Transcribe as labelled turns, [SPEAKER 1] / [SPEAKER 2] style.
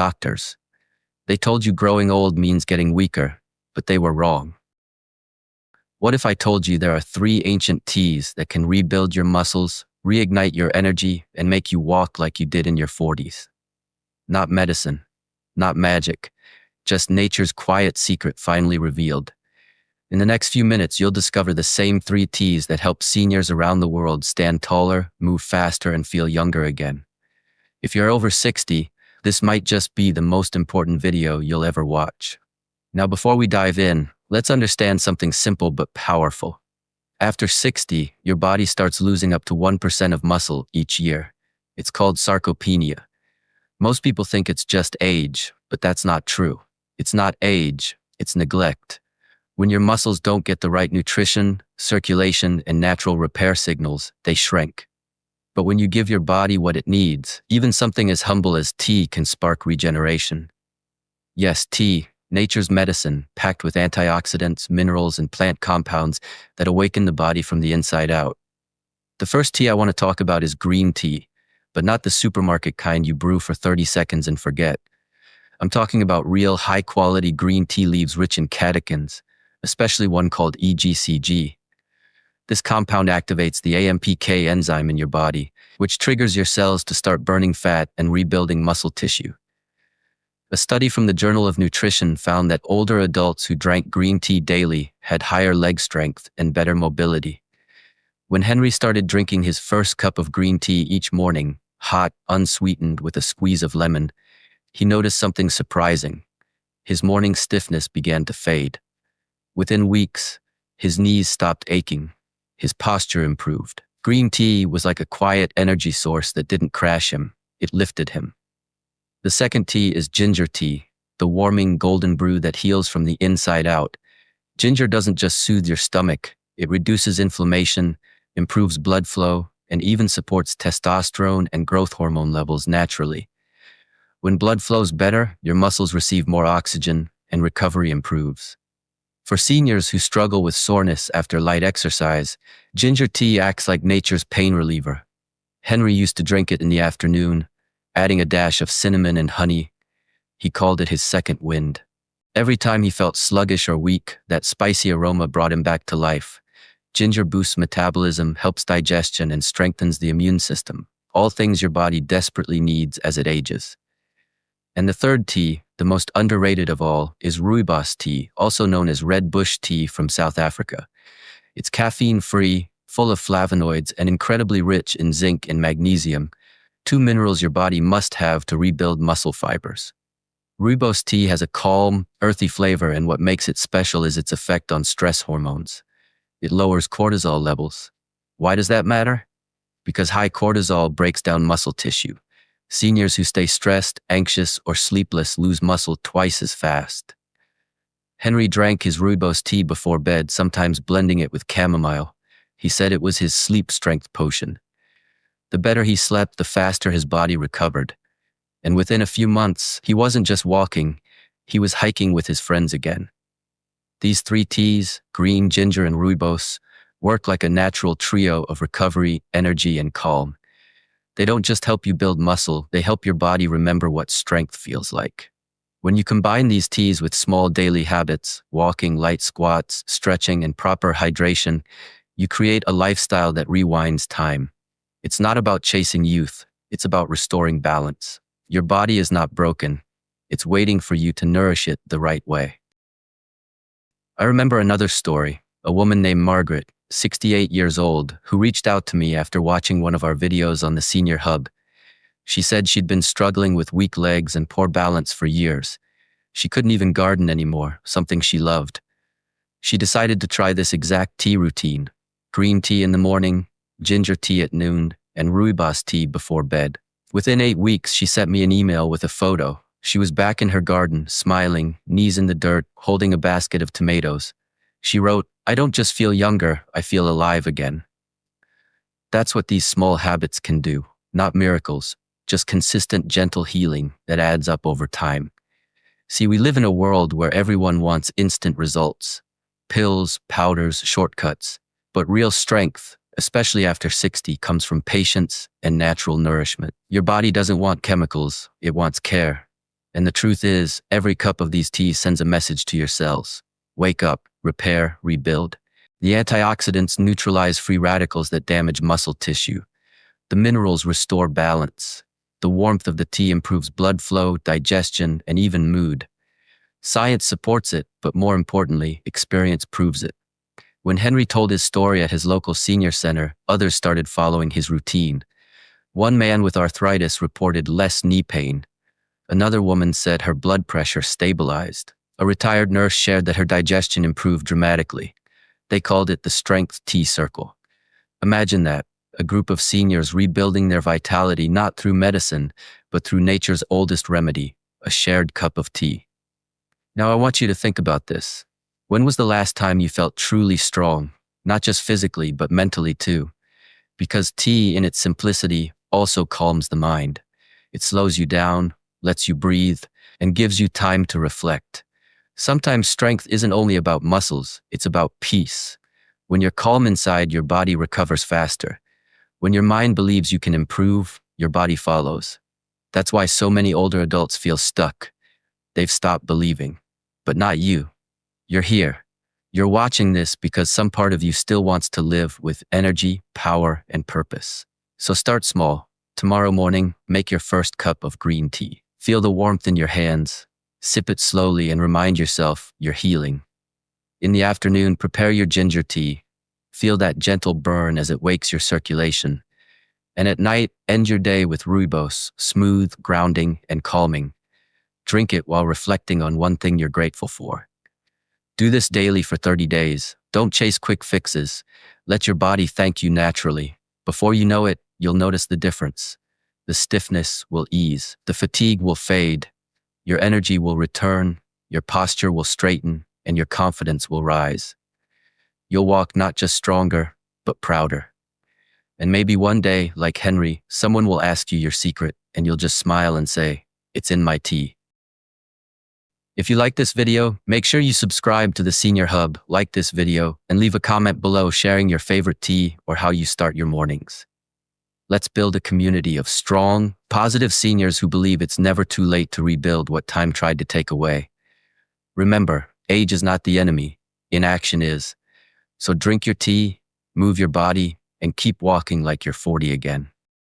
[SPEAKER 1] doctors. They told you growing old means getting weaker, but they were wrong. What if I told you there are 3 ancient teas that can rebuild your muscles, reignite your energy, and make you walk like you did in your 40s? Not medicine, not magic, just nature's quiet secret finally revealed. In the next few minutes, you'll discover the same 3 teas that help seniors around the world stand taller, move faster, and feel younger again. If you're over 60, this might just be the most important video you'll ever watch. Now, before we dive in, let's understand something simple but powerful. After 60, your body starts losing up to 1% of muscle each year. It's called sarcopenia. Most people think it's just age, but that's not true. It's not age, it's neglect. When your muscles don't get the right nutrition, circulation, and natural repair signals, they shrink. But when you give your body what it needs, even something as humble as tea can spark regeneration. Yes, tea, nature's medicine, packed with antioxidants, minerals, and plant compounds that awaken the body from the inside out. The first tea I want to talk about is green tea, but not the supermarket kind you brew for 30 seconds and forget. I'm talking about real, high-quality green tea leaves rich in catechins, especially one called EGCG. This compound activates the AMPK enzyme in your body, which triggers your cells to start burning fat and rebuilding muscle tissue. A study from the Journal of Nutrition found that older adults who drank green tea daily had higher leg strength and better mobility. When Henry started drinking his first cup of green tea each morning, hot, unsweetened with a squeeze of lemon, he noticed something surprising. His morning stiffness began to fade. Within weeks, his knees stopped aching. His posture improved. Green tea was like a quiet energy source that didn't crash him. It lifted him. The second tea is ginger tea, the warming golden brew that heals from the inside out. Ginger doesn't just soothe your stomach, it reduces inflammation, improves blood flow, and even supports testosterone and growth hormone levels naturally. When blood flows better, your muscles receive more oxygen, and recovery improves. For seniors who struggle with soreness after light exercise, ginger tea acts like nature's pain reliever. Henry used to drink it in the afternoon, adding a dash of cinnamon and honey. He called it his second wind. Every time he felt sluggish or weak, that spicy aroma brought him back to life. Ginger boosts metabolism, helps digestion, and strengthens the immune system, all things your body desperately needs as it ages. And the third tea, the most underrated of all, is Rooibos tea, also known as red bush tea from South Africa. It's caffeine-free, full of flavonoids, and incredibly rich in zinc and magnesium, 2 minerals your body must have to rebuild muscle fibers. Rooibos tea has a calm, earthy flavor, and what makes it special is its effect on stress hormones. It lowers cortisol levels. Why does that matter? Because high cortisol breaks down muscle tissue. Seniors who stay stressed, anxious, or sleepless lose muscle twice as fast. Henry drank his Rooibos tea before bed, sometimes blending it with chamomile. He said it was his sleep strength potion. The better he slept, the faster his body recovered. And within a few months, he wasn't just walking, he was hiking with his friends again. These 3 teas, green, ginger, and Rooibos, work like a natural trio of recovery, energy, and calm. They don't just help you build muscle, they help your body remember what strength feels like. When you combine these teas with small daily habits, walking, light squats, stretching, and proper hydration, you create a lifestyle that rewinds time. It's not about chasing youth, it's about restoring balance. Your body is not broken, it's waiting for you to nourish it the right way. I remember another story, a woman named Margaret, 68 years old, who reached out to me after watching one of our videos on the Senior Hub. She said she'd been struggling with weak legs and poor balance for years. She couldn't even garden anymore, something she loved. She decided to try this exact tea routine: green tea in the morning, ginger tea at noon, and Rooibos tea before bed. Within 8 weeks, she sent me an email with a photo. She was back in her garden, smiling, knees in the dirt, holding a basket of tomatoes. She wrote, "I don't just feel younger, I feel alive again." That's what these small habits can do, not miracles, just consistent, gentle healing that adds up over time. See, we live in a world where everyone wants instant results. Pills, powders, shortcuts. But real strength, especially after 60, comes from patience and natural nourishment. Your body doesn't want chemicals, it wants care. And the truth is, every cup of these teas sends a message to your cells. Wake up, repair, rebuild. The antioxidants neutralize free radicals that damage muscle tissue. The minerals restore balance. The warmth of the tea improves blood flow, digestion, and even mood. Science supports it, but more importantly, experience proves it. When Henry told his story at his local senior center, others started following his routine. One man with arthritis reported less knee pain. Another woman said her blood pressure stabilized. A retired nurse shared that her digestion improved dramatically. They called it the Strength Tea Circle. Imagine that, a group of seniors rebuilding their vitality not through medicine, but through nature's oldest remedy, a shared cup of tea. Now I want you to think about this. When was the last time you felt truly strong, not just physically, but mentally too? Because tea, in its simplicity, also calms the mind. It slows you down, lets you breathe, and gives you time to reflect. Sometimes strength isn't only about muscles, it's about peace. When you're calm inside, your body recovers faster. When your mind believes you can improve, your body follows. That's why so many older adults feel stuck. They've stopped believing. But not you. You're here. You're watching this because some part of you still wants to live with energy, power, and purpose. So start small. Tomorrow morning, make your first cup of green tea. Feel the warmth in your hands. Sip it slowly and remind yourself you're healing. In the afternoon, prepare your ginger tea. Feel that gentle burn as it wakes your circulation. And at night, end your day with Rooibos, smooth, grounding, and calming. Drink it while reflecting on one thing you're grateful for. Do this daily for 30 days. Don't chase quick fixes. Let your body thank you naturally. Before you know it, you'll notice the difference. The stiffness will ease. The fatigue will fade. Your energy will return. Your posture will straighten, and your confidence will rise. You'll walk not just stronger, but prouder. And maybe one day, like Henry, someone will ask you your secret, and you'll just smile and say, "It's in my tea." If you like this video, make sure you subscribe to the Senior Hub, like this video, and leave a comment below sharing your favorite tea or how you start your mornings. Let's build a community of strong, positive seniors who believe it's never too late to rebuild what time tried to take away. Remember, age is not the enemy, inaction is. So drink your tea, move your body, and keep walking like you're 40 again.